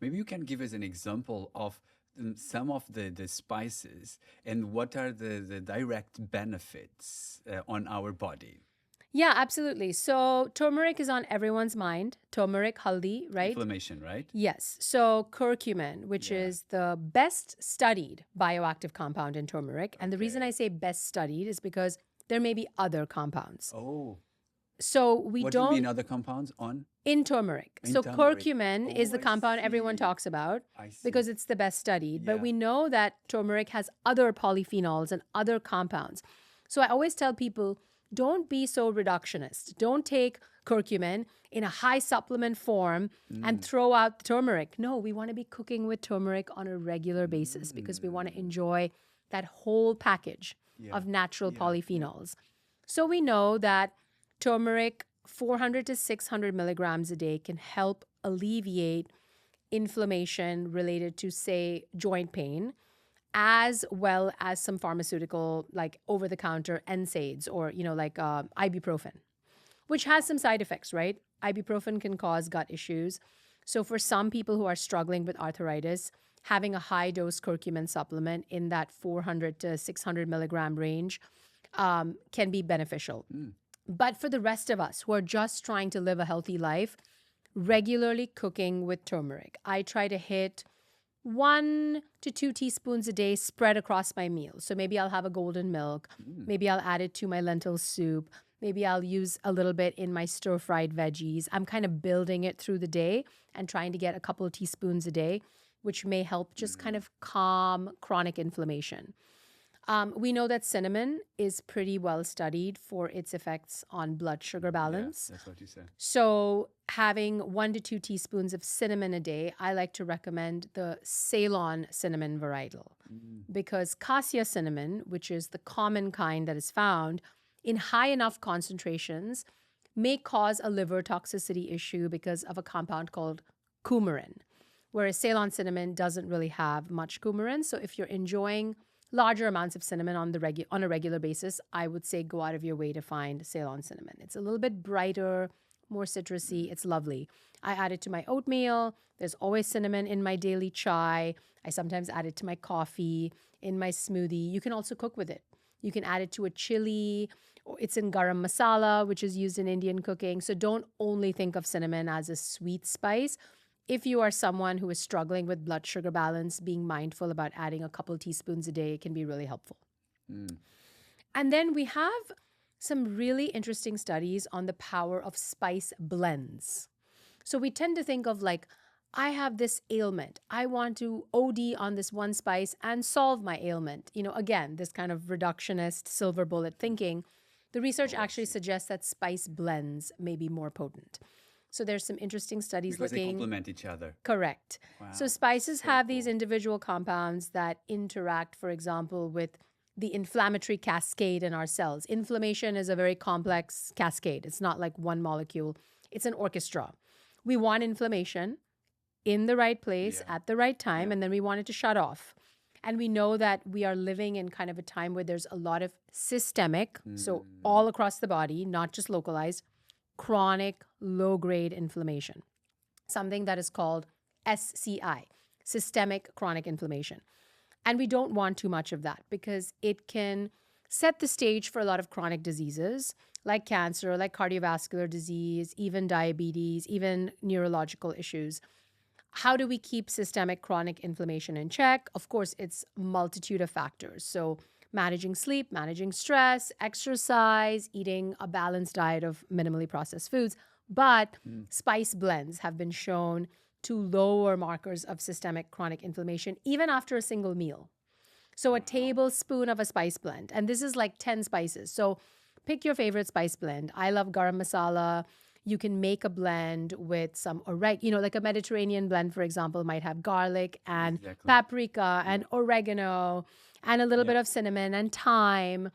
Maybe you can give us an example of some of the spices and what are the direct benefits on our body. Yeah, absolutely. So turmeric is on everyone's mind. Turmeric, haldi, right? Inflammation, right? Yes. So curcumin, which Yeah. is the best studied bioactive compound in turmeric. And the reason I Okay. say best studied is because there may be other compounds. Oh, So we what do you mean don't other compounds on? in turmeric. In So turmeric. curcumin is Oh, the I compound everyone see. talks about I see. because it's the best studied. But Yeah. we know that turmeric has other polyphenols and other compounds. So I always tell people don't be so reductionist. Don't take curcumin in a high supplement form and Mm. throw out the turmeric. No, we want to be cooking with turmeric on a regular basis because we want to Mm. enjoy that whole package Yeah. of natural Yeah. Yeah. polyphenols. So we know that turmeric, 400 to 600 milligrams a day, can help alleviate inflammation related to, say, joint pain, as well as some pharmaceutical, like over the counter NSAIDs or, like ibuprofen, which has some side effects, right? Ibuprofen can cause gut issues. So, for some people who are struggling with arthritis, having a high dose curcumin supplement in that 400 to 600 milligram range can be beneficial. Mm. But for the rest of us who are just trying to live a healthy life, regularly cooking with turmeric. I try to hit 1 to 2 teaspoons a day spread across my meals. So maybe I'll have a golden milk. Mm. Maybe I'll add it to my lentil soup. Maybe I'll use a little bit in my stir fried veggies. I'm kind of building it through the day and trying to get a couple of teaspoons a day, which may help just kind Mm. of calm chronic inflammation. We know that cinnamon is pretty well studied for its effects on blood sugar Yeah, balance. that's what you said. So, having 1 to 2 teaspoons of cinnamon a day, I like to recommend the Ceylon cinnamon varietal Mm. because cassia cinnamon, which is the common kind that is found in high enough concentrations, may cause a liver toxicity issue because of a compound called coumarin, whereas Ceylon cinnamon doesn't really have much coumarin. So, if you're enjoying larger amounts of cinnamon on a regular basis, I would say go out of your way to find Ceylon cinnamon. It's a little bit brighter, more citrusy. It's lovely. I add it to my oatmeal. There's always cinnamon in my daily chai. I sometimes add it to my coffee, in my smoothie. You can also cook with it. You can add it to a chili, or it's in garam masala, which is used in Indian cooking. So don't only think of cinnamon as a sweet spice. If you are someone who is struggling with blood sugar balance, being mindful about adding a couple teaspoons a day can be really helpful. Mm. And then we have some really interesting studies on the power of spice blends. So we tend to think of like, I have this ailment. I want to OD on this one spice and solve my ailment. Again, this kind of reductionist silver bullet thinking. The research Oh, I actually see. suggests that spice blends may be more potent. So there's some interesting studies Because they looking. complement each other. Correct. So Wow, spices so have these cool. individual compounds that interact, for example, with the inflammatory cascade in our cells. Inflammation is a very complex cascade. It's not like one molecule, it's an orchestra. We want inflammation in the right place Yeah, at the right time, yeah. and then we want it to shut off. And we know that we are living in kind of a time where there's a lot of systemic, so Mm. all across the body, not just localized, chronic low grade inflammation, something that is called SCI, systemic chronic inflammation. And we don't want too much of that because it can set the stage for a lot of chronic diseases like cancer, like cardiovascular disease, even diabetes, even neurological issues. How do we keep systemic chronic inflammation in check? Of course, it's multitude of factors. So, managing sleep, managing stress, exercise, eating a balanced diet of minimally processed foods. But Mm. spice blends have been shown to lower markers of systemic chronic inflammation even after a single meal. So, a Wow. tablespoon of a spice blend, and this is like 10 spices. So, pick your favorite spice blend. I love garam masala. You can make a blend with some like a Mediterranean blend, for example, might have garlic and Exactly. paprika Yeah, and oregano and a little yeah. bit of cinnamon and thyme.